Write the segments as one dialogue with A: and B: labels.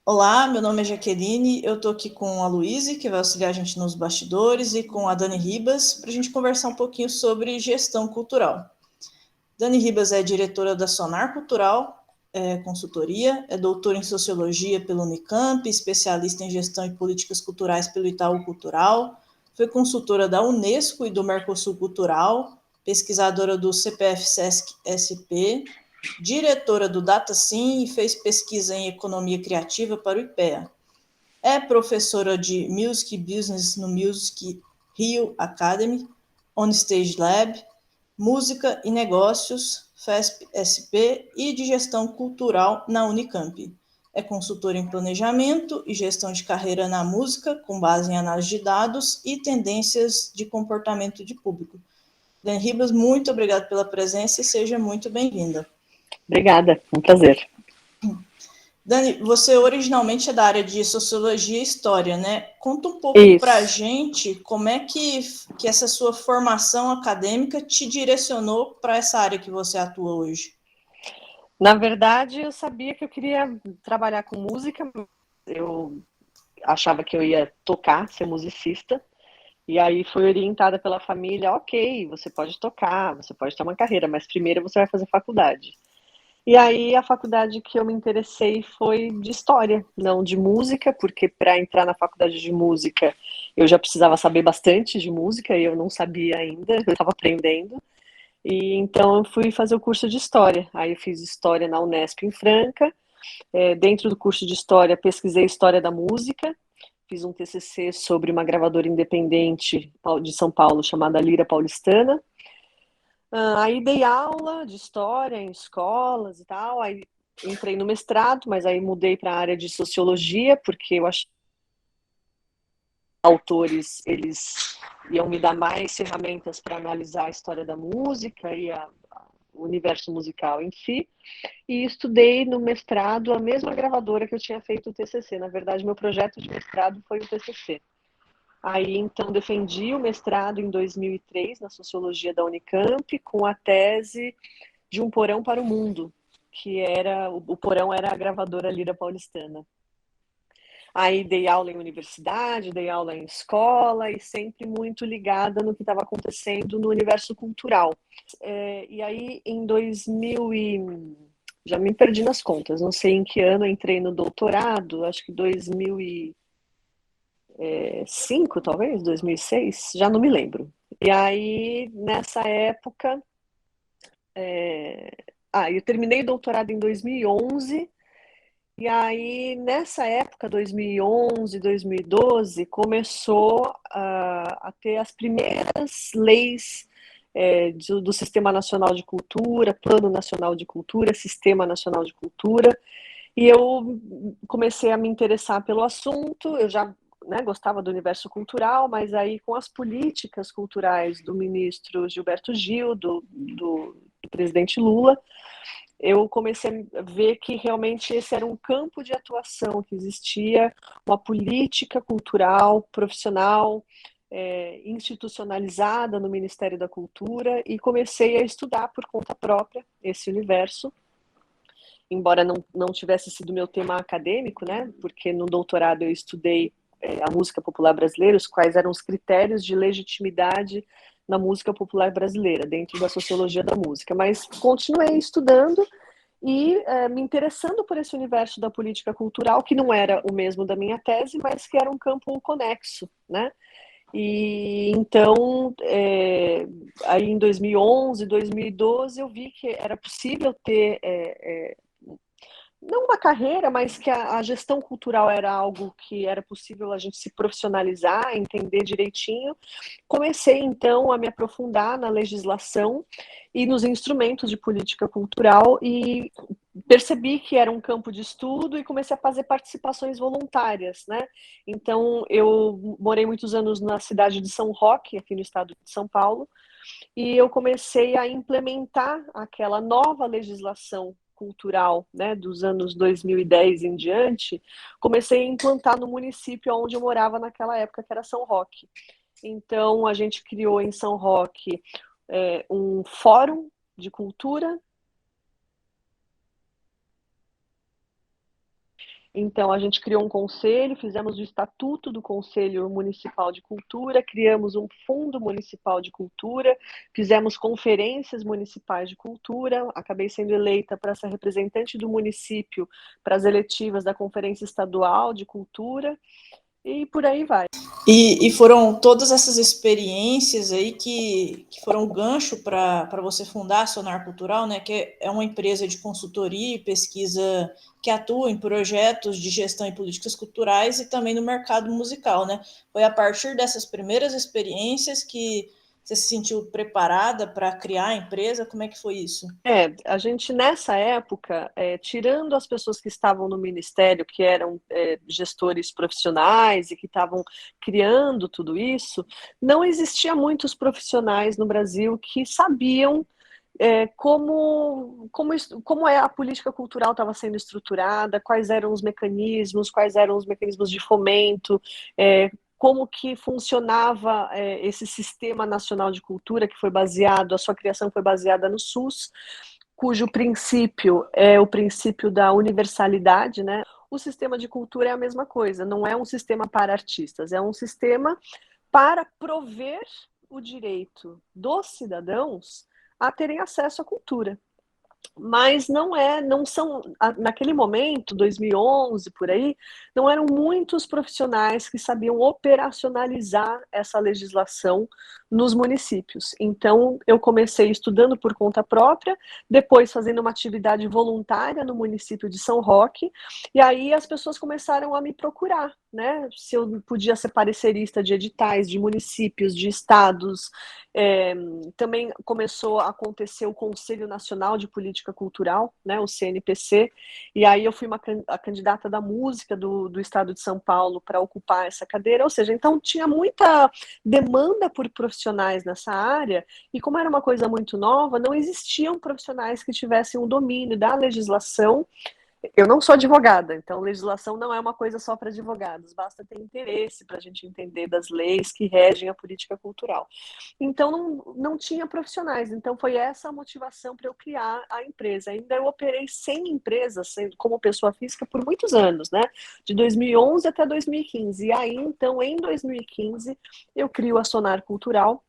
A: Olá, meu nome é Jaqueline, eu estou aqui com a Luíse, que vai auxiliar a gente nos bastidores, e com a Dani Ribas, para a gente conversar um pouquinho sobre gestão cultural. Dani Ribas é diretora da Sonar Cultural, consultoria, é doutora em Sociologia pelo Unicamp, especialista em Gestão e Políticas Culturais pelo Itaú Cultural, foi consultora da Unesco e do Mercosul Cultural, pesquisadora do CPF-SESC-SP, diretora do DataSim e fez pesquisa em Economia Criativa para o IPEA. É professora de Music Business no Music Rio Academy, On Stage Lab, Música e Negócios, FESP-SP e de Gestão Cultural na Unicamp. É consultora em Planejamento e Gestão de Carreira na Música, com base em análise de dados e tendências de comportamento de público. Dani Ribas, muito obrigada pela presença e seja muito bem-vinda.
B: Obrigada, um prazer.
A: Dani, você originalmente é da área de Sociologia e História, né? Conta um pouco para a gente como é que essa sua formação acadêmica te direcionou para essa área que você atua hoje.
B: Na verdade, eu sabia que eu queria trabalhar com música, eu achava que eu ia tocar, ser musicista, e aí fui orientada pela família, ok, você pode tocar, você pode ter uma carreira, mas primeiro você vai fazer faculdade. E aí a faculdade que eu me interessei foi de história, não de música, porque para entrar na faculdade de música eu já precisava saber bastante de música e eu não sabia ainda, eu estava aprendendo. E então eu fui fazer o curso de História. Aí eu fiz História na Unesp em Franca. Dentro do curso de História, pesquisei História da Música. Fiz um TCC sobre uma gravadora independente de São Paulo chamada Lira Paulistana. Aí dei aula de História em escolas e tal. Aí entrei no mestrado, mas aí mudei para a área de Sociologia, porque eu achei que autores, eles iam me dar mais ferramentas para analisar a história da música e o universo musical em si, e estudei no mestrado a mesma gravadora que eu tinha feito o TCC. Na verdade, meu projeto de mestrado foi o TCC. Aí, então, defendi o mestrado em 2003 na Sociologia da Unicamp, com a tese de Um Porão para o Mundo, que era, o Porão era a gravadora Lira Paulistana. Aí dei aula em universidade, dei aula em escola e sempre muito ligada no que estava acontecendo no universo cultural. E aí em 2000 já me perdi nas contas, não sei em que ano entrei no doutorado, acho que 2005 talvez, 2006, já não me lembro. E aí nessa época, eu terminei o doutorado em 2011. E aí, nessa época, 2011, 2012, começou a ter as primeiras leis do Sistema Nacional de Cultura, Plano Nacional de Cultura, Sistema Nacional de Cultura, e eu comecei a me interessar pelo assunto. Eu já, né, gostava do universo cultural, mas aí com as políticas culturais do ministro Gilberto Gil, do presidente Lula, eu comecei a ver que realmente esse era um campo de atuação, que existia uma política cultural profissional institucionalizada no Ministério da Cultura, e comecei a estudar por conta própria esse universo, embora não tivesse sido meu tema acadêmico, né? Porque no doutorado eu estudei a música popular brasileira, os quais eram os critérios de legitimidade na música popular brasileira, dentro da sociologia da música. Mas continuei estudando e me interessando por esse universo da política cultural, que não era o mesmo da minha tese, mas que era um campo conexo, né? E então, aí em 2011, 2012, eu vi que era possível ter não uma carreira, mas que a gestão cultural era algo que era possível a gente se profissionalizar, entender direitinho. Comecei, então, a me aprofundar na legislação e nos instrumentos de política cultural e percebi que era um campo de estudo e comecei a fazer participações voluntárias, né? Então, eu morei muitos anos na cidade de São Roque, aqui no estado de São Paulo, e eu comecei a implementar aquela nova legislação cultural, né, dos anos 2010 em diante. Comecei a implantar no município onde eu morava naquela época, que era São Roque. Então, a gente criou em São Roque um fórum de cultura. Então, a gente criou um conselho, fizemos o estatuto do Conselho Municipal de Cultura, criamos um fundo municipal de cultura, fizemos conferências municipais de cultura, acabei sendo eleita para ser representante do município para as eletivas da Conferência Estadual de Cultura, e por aí vai.
A: E foram todas essas experiências aí que foram o gancho para você fundar a Sonar Cultural, né? Que é uma empresa de consultoria e pesquisa que atua em projetos de gestão e políticas culturais e também no mercado musical, né? Foi a partir dessas primeiras experiências que você se sentiu preparada para criar a empresa? Como é que foi isso?
B: A gente nessa época, tirando as pessoas que estavam no ministério, que eram gestores profissionais e que estavam criando tudo isso, não existia muitos profissionais no Brasil que sabiam como a política cultural estava sendo estruturada, quais eram os mecanismos de fomento, como que funcionava esse sistema nacional de cultura que foi baseado, a sua criação foi baseada no SUS, cujo princípio é o princípio da universalidade, né? O sistema de cultura é a mesma coisa, não é um sistema para artistas, é um sistema para prover o direito dos cidadãos a terem acesso à cultura. Mas não são, naquele momento, 2011, por aí, não eram muitos profissionais que sabiam operacionalizar essa legislação nos municípios. Então, eu comecei estudando por conta própria, depois fazendo uma atividade voluntária no município de São Roque, e aí as pessoas começaram a me procurar, né? Se eu podia ser parecerista de editais, de municípios, de estados. Também começou a acontecer o Conselho Nacional de Política Cultural, né, o CNPC, e aí eu fui a candidata da música do estado de São Paulo para ocupar essa cadeira, ou seja, então tinha muita demanda por profissionais nessa área, e como era uma coisa muito nova, não existiam profissionais que tivessem um domínio da legislação. Eu não sou advogada, então legislação não é uma coisa só para advogados, basta ter interesse para a gente entender das leis que regem a política cultural. Então não tinha profissionais, então foi essa a motivação para eu criar a empresa. Ainda eu operei 100 empresas como pessoa física por muitos anos, né? De 2011 até 2015. E aí, então, em 2015, eu crio a Sonar Cultural,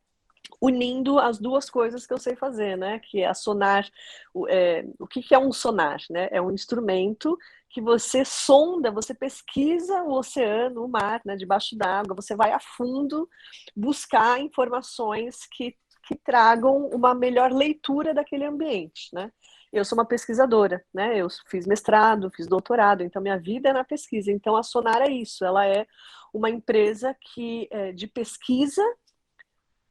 B: unindo as duas coisas que eu sei fazer, né? Que é a sonar. O que é um sonar, né? É um instrumento que você sonda, você pesquisa o oceano, o mar, né? Debaixo d'água, você vai a fundo buscar informações que tragam uma melhor leitura daquele ambiente, né? Eu sou uma pesquisadora, né? Eu fiz mestrado, fiz doutorado, então minha vida é na pesquisa. Então a Sonar é isso, ela é uma empresa de pesquisa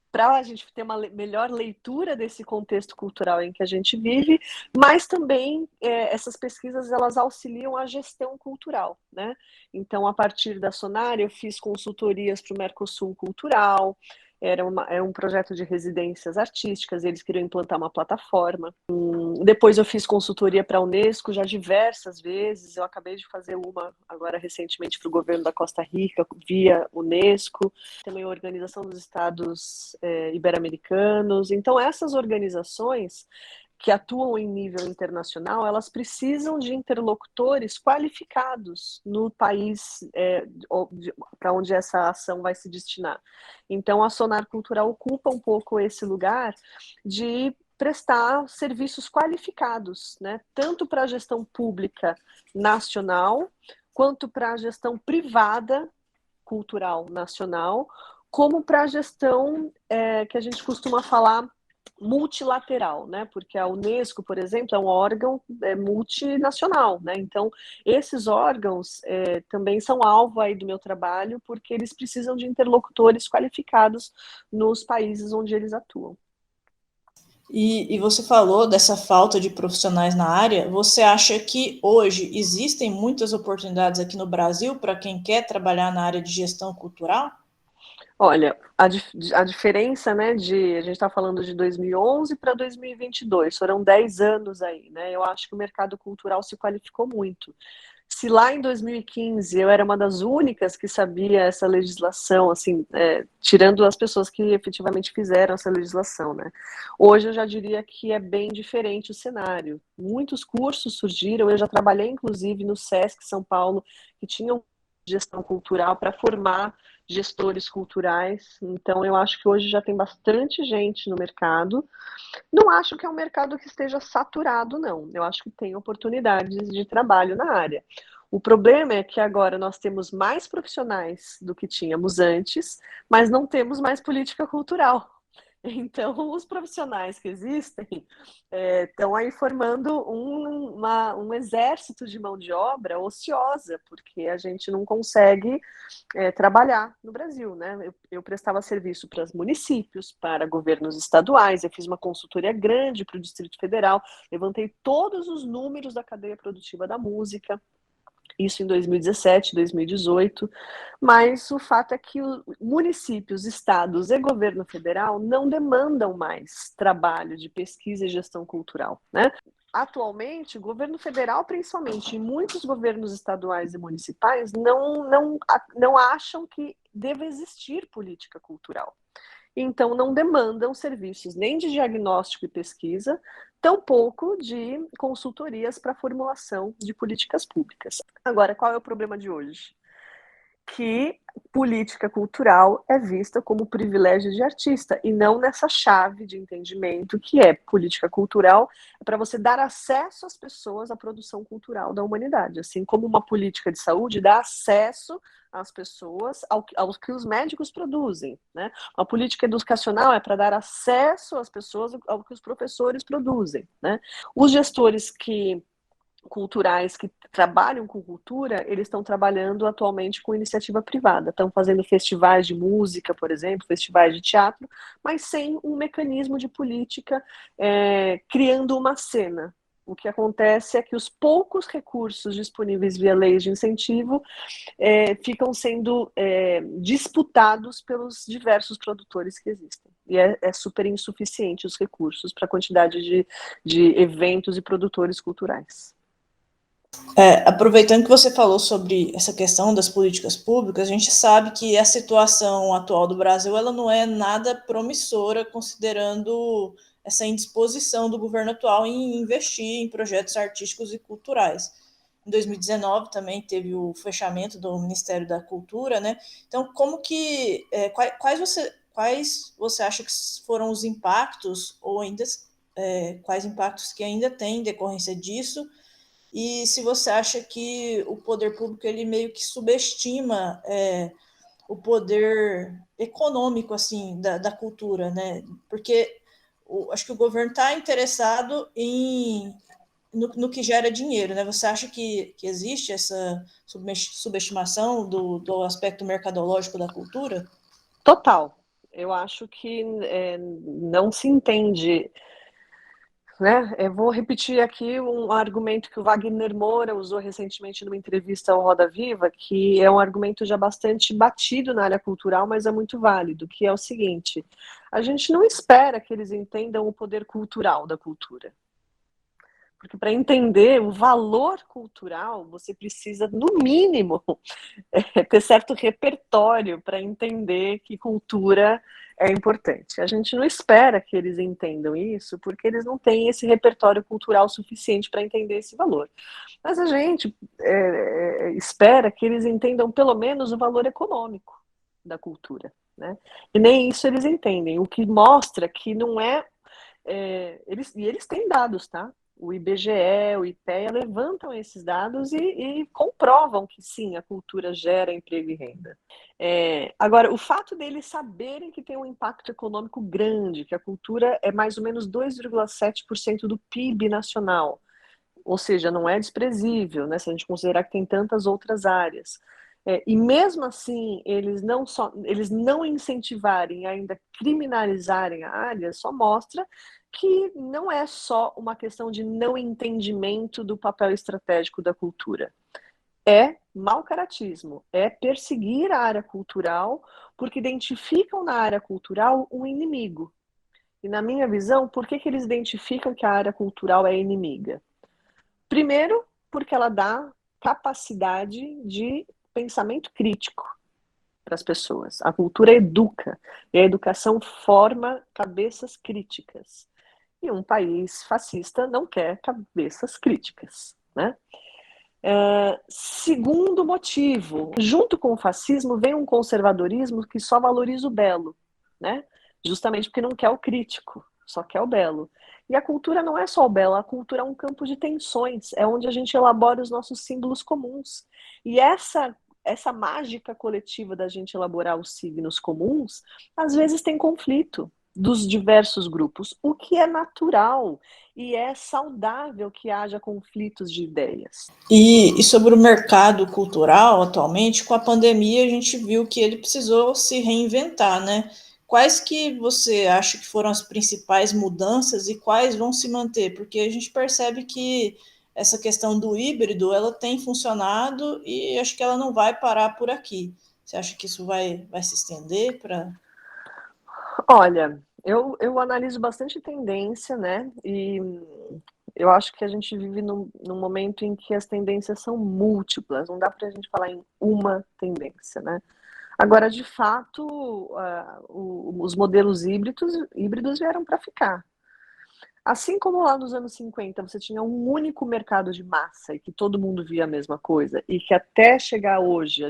B: para a gente ter uma melhor leitura desse contexto cultural em que a gente vive, mas também essas pesquisas elas auxiliam a gestão cultural, né? Então, a partir da Sonar, eu fiz consultorias para o Mercosul Cultural, era um projeto de residências artísticas, eles queriam implantar uma plataforma. Depois eu fiz consultoria para a Unesco já diversas vezes, eu acabei de fazer uma agora recentemente para o governo da Costa Rica, via Unesco, também a Organização dos Estados Ibero-Americanos. Então, essas organizações que atuam em nível internacional, elas precisam de interlocutores qualificados no país para onde essa ação vai se destinar. Então, a Sonar Cultural ocupa um pouco esse lugar de prestar serviços qualificados, né? Tanto para a gestão pública nacional, quanto para a gestão privada cultural nacional, como para a gestão que a gente costuma falar multilateral, né? Porque a Unesco, por exemplo, é um órgão multinacional, né? Então, esses órgãos também são alvo aí do meu trabalho, porque eles precisam de interlocutores qualificados nos países onde eles atuam.
A: E você falou dessa falta de profissionais na área. Você acha que hoje existem muitas oportunidades aqui no Brasil para quem quer trabalhar na área de gestão cultural?
B: Olha, a diferença, né, a gente está falando de 2011 para 2022, foram 10 anos aí, né? Eu acho que o mercado cultural se qualificou muito. Se lá em 2015 eu era uma das únicas que sabia essa legislação, assim, tirando as pessoas que efetivamente fizeram essa legislação, né? Hoje eu já diria que é bem diferente o cenário. Muitos cursos surgiram, eu já trabalhei inclusive no SESC São Paulo, que tinham gestão cultural para formar gestores culturais. Então eu acho que hoje já tem bastante gente no mercado. Não acho que é um mercado que esteja saturado, não. Eu acho que tem oportunidades de trabalho na área. O problema é que agora nós temos mais profissionais do que tínhamos antes, mas não temos mais política cultural. Então, os profissionais que existem estão aí formando um exército de mão de obra ociosa, porque a gente não consegue trabalhar no Brasil, né? Eu prestava serviço para os municípios, para governos estaduais, eu fiz uma consultoria grande para o Distrito Federal, levantei todos os números da cadeia produtiva da música, isso em 2017, 2018, mas o fato é que municípios, estados e governo federal não demandam mais trabalho de pesquisa e gestão cultural, né? Atualmente, o governo federal, principalmente, e muitos governos estaduais e municipais não acham que deve existir política cultural. Então, não demandam serviços nem de diagnóstico e pesquisa, tampouco de consultorias para formulação de políticas públicas. Agora, qual é o problema de hoje? Que política cultural é vista como privilégio de artista e não nessa chave de entendimento que é política cultural é para você dar acesso às pessoas à produção cultural da humanidade, assim como uma política de saúde dá acesso às pessoas ao que os médicos produzem, né? Uma política educacional é para dar acesso às pessoas ao que os professores produzem, né? Os gestores culturais que trabalham com cultura, eles estão trabalhando atualmente com iniciativa privada, estão fazendo festivais de música, por exemplo, festivais de teatro, mas sem um mecanismo de política criando uma cena. O que acontece é que os poucos recursos disponíveis via leis de incentivo ficam sendo disputados pelos diversos produtores que existem. E é super insuficiente os recursos para a quantidade de eventos e produtores culturais.
A: Aproveitando que você falou sobre essa questão das políticas públicas, a gente sabe que a situação atual do Brasil ela não é nada promissora, considerando essa indisposição do governo atual em investir em projetos artísticos e culturais. Em 2019 também teve o fechamento do Ministério da Cultura, né? Então, quais você acha que foram os impactos, ou ainda quais impactos que ainda tem em decorrência disso? E se você acha que o poder público ele meio que subestima o poder econômico assim da cultura, né? Porque acho que o governo está interessado no que gera dinheiro, né? Você acha que existe essa subestimação do aspecto mercadológico da cultura?
B: Total. Eu acho que não se entende, né? Eu vou repetir aqui um argumento que o Wagner Moura usou recentemente numa entrevista ao Roda Viva, que é um argumento já bastante batido na área cultural, mas é muito válido, que é o seguinte: a gente não espera que eles entendam o poder cultural da cultura. Porque para entender o valor cultural, você precisa, no mínimo, ter certo repertório para entender que cultura é importante. A gente não espera que eles entendam isso, porque eles não têm esse repertório cultural suficiente para entender esse valor. Mas a gente espera que eles entendam pelo menos o valor econômico da cultura, né? E nem isso eles entendem, o que mostra que não eles têm dados, tá? O IBGE, o IPEA levantam esses dados e comprovam que sim, a cultura gera emprego e renda. Agora, o fato deles saberem que tem um impacto econômico grande, que a cultura é mais ou menos 2,7% do PIB nacional, ou seja, não é desprezível, né, se a gente considerar que tem tantas outras áreas. E mesmo assim, eles não incentivarem, ainda criminalizarem a área, só mostra que não é só uma questão de não entendimento do papel estratégico da cultura. É mau caratismo, é perseguir a área cultural, porque identificam na área cultural um inimigo. E na minha visão, por que eles identificam que a área cultural é inimiga? Primeiro, porque ela dá capacidade de pensamento crítico para as pessoas. A cultura educa, e a educação forma cabeças críticas. E um país fascista não quer cabeças críticas, né? Segundo motivo, junto com o fascismo vem um conservadorismo que só valoriza o belo, né? Justamente porque não quer o crítico, só quer o belo. E a cultura não é só o belo, a cultura é um campo de tensões, é onde a gente elabora os nossos símbolos comuns. E essa mágica coletiva da gente elaborar os signos comuns, às vezes tem conflito dos diversos grupos, o que é natural e é saudável que haja conflitos de ideias.
A: E sobre o mercado cultural atualmente, com a pandemia, a gente viu que ele precisou se reinventar, né? Quais que você acha que foram as principais mudanças e quais vão se manter? Porque a gente percebe que essa questão do híbrido, ela tem funcionado e acho que ela não vai parar por aqui. Você acha que isso vai se estender para...
B: Olha, eu analiso bastante tendência, né? E eu acho que a gente vive num momento em que as tendências são múltiplas, não dá para a gente falar em uma tendência, né? Agora, de fato, os modelos híbridos vieram para ficar. Assim como lá nos anos 50 você tinha um único mercado de massa e que todo mundo via a mesma coisa, e que até chegar hoje,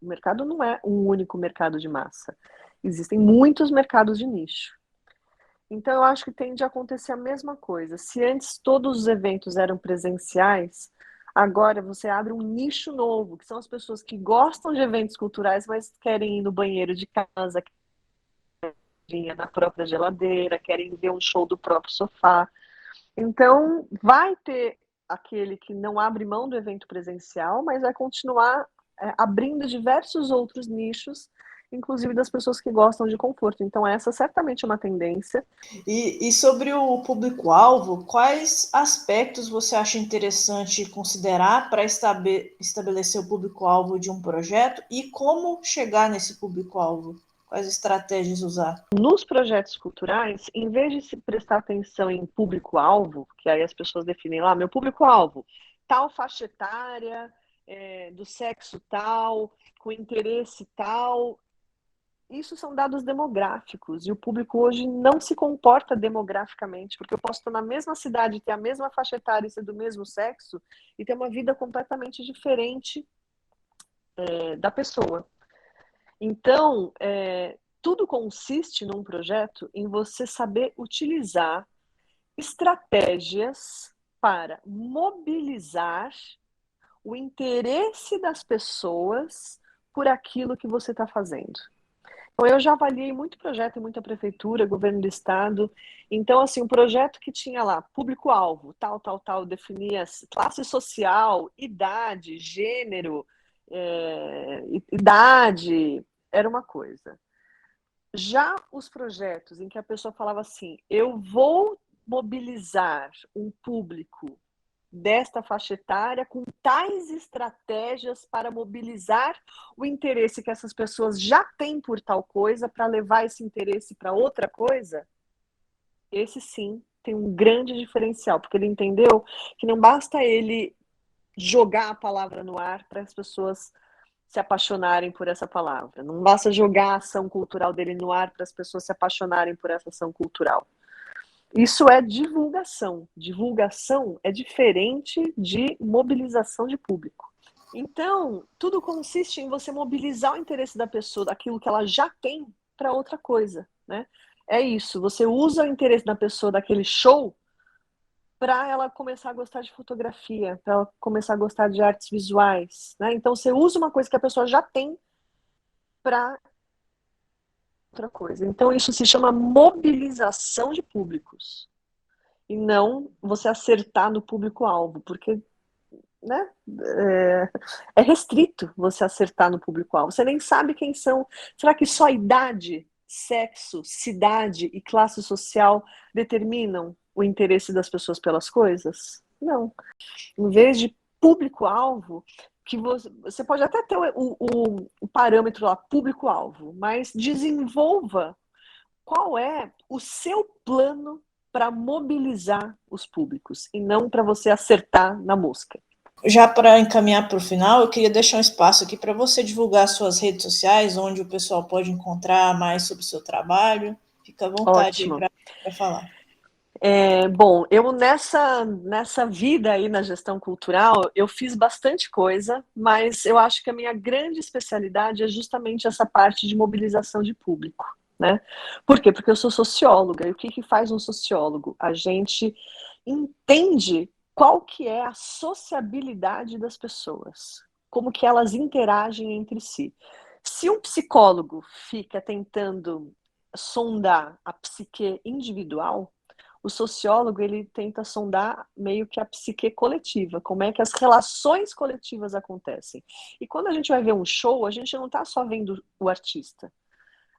B: o mercado não é um único mercado de massa. Existem muitos mercados de nicho. Então, eu acho que tende a acontecer a mesma coisa. Se antes todos os eventos eram presenciais, agora você abre um nicho novo, que são as pessoas que gostam de eventos culturais, mas querem ir no banheiro de casa, querem ir na própria geladeira, querem ver um show do próprio sofá. Então, vai ter aquele que não abre mão do evento presencial, mas vai continuar abrindo diversos outros nichos, inclusive das pessoas que gostam de conforto. Então, essa certamente é uma tendência.
A: E sobre o público-alvo, quais aspectos você acha interessante considerar para estabelecer o público-alvo de um projeto e como chegar nesse público-alvo? Quais estratégias usar?
B: Nos projetos culturais, em vez de se prestar atenção em público-alvo, que aí as pessoas definem lá, meu público-alvo, tal faixa etária, do sexo tal, com interesse tal, isso são dados demográficos e o público hoje não se comporta demograficamente, porque eu posso estar na mesma cidade, ter a mesma faixa etária e ser do mesmo sexo e ter uma vida completamente diferente da pessoa. Então, tudo consiste num projeto em você saber utilizar estratégias para mobilizar o interesse das pessoas por aquilo que você está fazendo. Então, eu já avaliei muito projeto em muita prefeitura, governo do estado. Então, assim, um projeto que tinha lá público-alvo, tal, definia classe social, idade, gênero, idade, era uma coisa. Já os projetos em que a pessoa falava assim, eu vou mobilizar um público desta faixa etária com tais estratégias para mobilizar o interesse que essas pessoas já têm por tal coisa para levar esse interesse para outra coisa, esse sim tem um grande diferencial, porque ele entendeu que não basta ele jogar a palavra no ar para as pessoas se apaixonarem por essa palavra. Não basta jogar a ação cultural dele no ar para as pessoas se apaixonarem por essa ação cultural. Isso é divulgação. Divulgação é diferente de mobilização de público. Então, tudo consiste em você mobilizar o interesse da pessoa, daquilo que ela já tem, para outra coisa, né? É isso, você usa o interesse da pessoa daquele show para ela começar a gostar de fotografia, para ela começar a gostar de artes visuais, né? Então, você usa uma coisa que a pessoa já tem para outra coisa. Então, isso se chama mobilização de públicos. E não você acertar no público-alvo, porque, né, é restrito você acertar no público-alvo. Você nem sabe quem são. Será que só idade, sexo, cidade e classe social determinam o interesse das pessoas pelas coisas? Não. Em vez de público-alvo, que você pode até ter o parâmetro lá, público-alvo, mas desenvolva qual é o seu plano para mobilizar os públicos e não para você acertar na mosca.
A: Já para encaminhar para o final, eu queria deixar um espaço aqui para você divulgar suas redes sociais, onde o pessoal pode encontrar mais sobre o seu trabalho. Fica à vontade aí
B: Ótimo.
A: para falar.
B: Bom, eu nessa vida aí na gestão cultural, eu fiz bastante coisa, mas eu acho que a minha grande especialidade é justamente essa parte de mobilização de público, né? Por quê? Porque eu sou socióloga, e o que que faz um sociólogo? A gente entende qual que é a sociabilidade das pessoas, como que elas interagem entre si. Se um psicólogo fica tentando sondar a psique individual, o sociólogo ele tenta sondar meio que a psique coletiva, como é que as relações coletivas acontecem. E quando a gente vai ver um show, a gente não está só vendo o artista.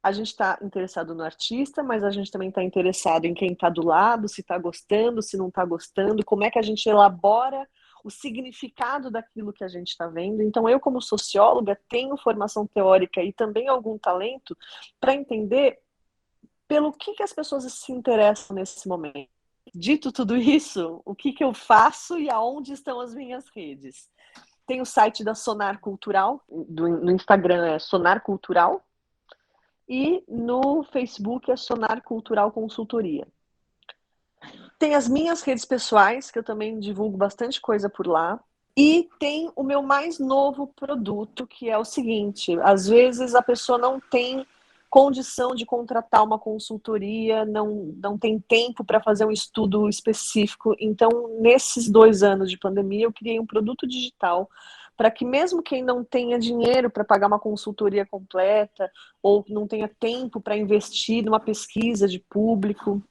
B: A gente está interessado no artista, mas a gente também está interessado em quem está do lado, se está gostando, se não está gostando, como é que a gente elabora o significado daquilo que a gente está vendo. Então, eu, como socióloga, tenho formação teórica e também algum talento para entender pelo que as pessoas se interessam nesse momento. Dito tudo isso, o que eu faço e aonde estão as minhas redes? Tem o site da Sonar Cultural, no Instagram é Sonar Cultural, e no Facebook é Sonar Cultural Consultoria. Tem as minhas redes pessoais, que eu também divulgo bastante coisa por lá. E tem o meu mais novo produto, que é o seguinte: às vezes a pessoa não tem condição de contratar uma consultoria, não tem tempo para fazer um estudo específico. Então, nesses 2 anos de pandemia, eu criei um produto digital para que mesmo quem não tenha dinheiro para pagar uma consultoria completa ou não tenha tempo para investir numa pesquisa de público,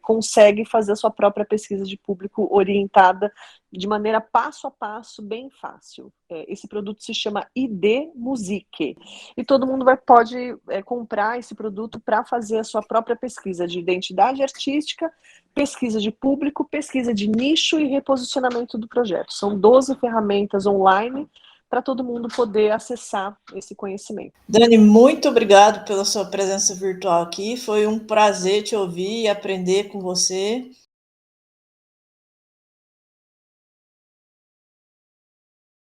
B: consegue fazer a sua própria pesquisa de público orientada de maneira passo a passo, bem fácil. Esse produto se chama ID Musique. E todo mundo pode comprar esse produto para fazer a sua própria pesquisa de identidade artística, pesquisa de público, pesquisa de nicho e reposicionamento do projeto. São 12 ferramentas online para todo mundo poder acessar esse conhecimento.
A: Dani, muito obrigado pela sua presença virtual aqui. Foi um prazer te ouvir e aprender com você.